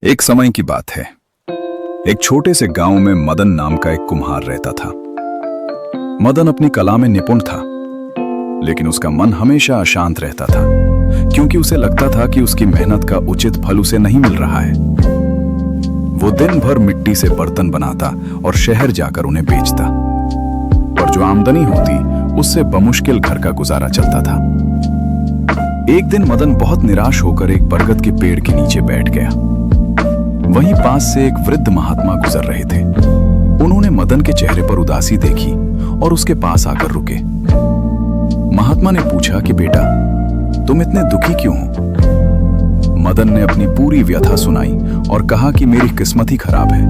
एक समय की बात है। एक छोटे से गांव में मदन नाम का एक कुम्हार रहता था। मदन अपनी कला में निपुण था, लेकिन उसका मन हमेशा अशांत रहता था, क्योंकि उसे लगता था कि उसकी मेहनत का उचित फल उसे नहीं मिल रहा है। वो दिन भर मिट्टी से बर्तन बनाता और शहर जाकर उन्हें बेचता, और जो आमदनी होती उससे बमुश्किल घर का गुजारा चलता था। एक दिन मदन बहुत निराश होकर एक बरगद के पेड़ के नीचे बैठ गया। वहीं पास से एक वृद्ध महात्मा गुजर रहे थे। उन्होंने मदन के चेहरे पर उदासी देखी और उसके पास आकर रुके। महात्मा ने पूछा कि बेटा, तुम इतने दुखी क्यों हो? मदन ने अपनी पूरी व्यथा सुनाई और कहा कि मेरी किस्मत ही खराब है।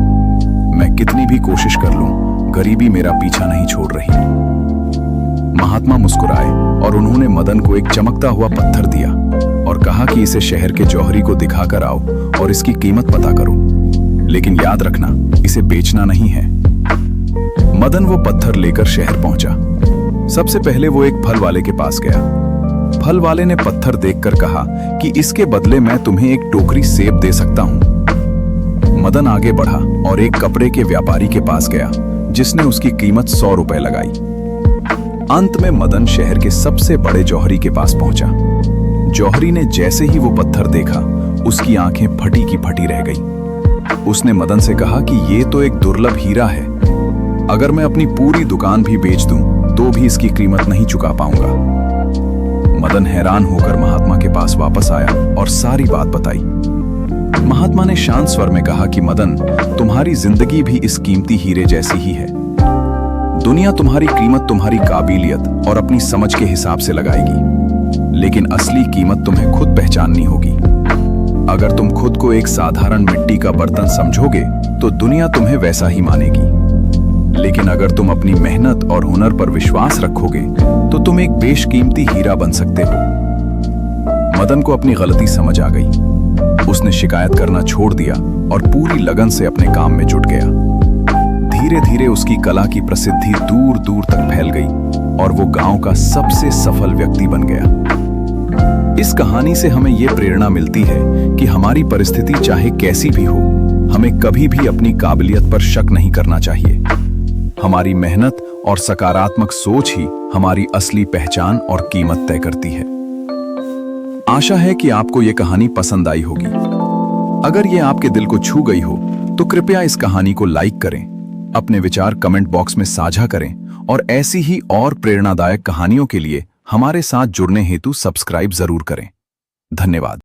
मैं कितनी भी कोशिश कर लूं, गरीबी मेरा पीछा नहीं छोड़ रही। महात्मा मुस्कुराए और उन्होंने मदन को एक चमकता हुआ पत्थर दिया और कहा कि इसे शहर के जौहरी को दिखाकर आओ और इसकी कीमत पता करो, लेकिन याद रखना, इसे बेचना नहीं है। मदन वो पत्थर लेकर शहर पहुंचा। सबसे पहले वो एक फल वाले के पास गया। फल वाले ने पत्थर देखकर कहा कि इसके बदले मैं तुम्हें एक टोकरी सेब दे सकता हूं। मदन आगे बढ़ा और एक कपड़े के व्यापारी के पास गया, जिसने उसकी कीमत 100 रुपए लगाई। अंत में मदन शहर के सबसे बड़े जौहरी के पास पहुंचा। जौहरी ने जैसे ही वो पत्थर देखा, उसकी आंखें फटी की फटी रह गई। उसने मदन से कहा कि ये तो एक दुर्लभ हीरा है। अगर मैं अपनी पूरी दुकान भी बेच दूं, तो भी इसकी कीमत नहीं चुका पाऊंगा। मदन हैरान होकर महात्मा के पास वापस आया और सारी बात बताई। महात्मा ने शांत स्वर में कहा कि मदन, तुम्हारी जिंदगी भी इस कीमती हीरे जैसी ही है। दुनिया तुम्हारी कीमत तुम्हारी काबिलियत और अपनी समझ के हिसाब से लगाएगी, लेकिन असली कीमत तुम्हें खुद पहचाननी होगी। अगर तुम खुद को एक साधारण मिट्टी का बर्तन समझोगे, तो दुनिया तुम्हें वैसा ही मानेगी। लेकिन अगर तुम अपनी मेहनत और हुनर पर विश्वास रखोगे, तो तुम एक बेशकीमती हीरा बन सकते हो। मदन को अपनी गलती समझ आ गई। उसने शिकायत करना छोड़ दिया और पूरी लगन से अपने काम में जुट गया। धीरे धीरे उसकी कला की प्रसिद्धि दूर दूर तक फैल गई और वो गांव का सबसे सफल व्यक्ति बन गया। इस कहानी से हमें ये प्रेरणा मिलती है कि हमारी परिस्थिति चाहे कैसी भी हो, हमें कभी भी अपनी काबिलियत पर शक नहीं करना चाहिए। हमारी मेहनत और सकारात्मक सोच ही हमारी असली पहचान और कीमत तय करती है। आशा है कि आपको ये कहानी पसंद आई होगी। अगर ये आपके दिल को छू गई हो, तो कृपया इस कहानी को लाइक करें, अपने विचार कमेंट बॉक्स में साझा करें और ऐसी ही और प्रेरणादायक कहानियों के लिए हमारे साथ जुड़ने हेतु सब्सक्राइब जरूर करें। धन्यवाद।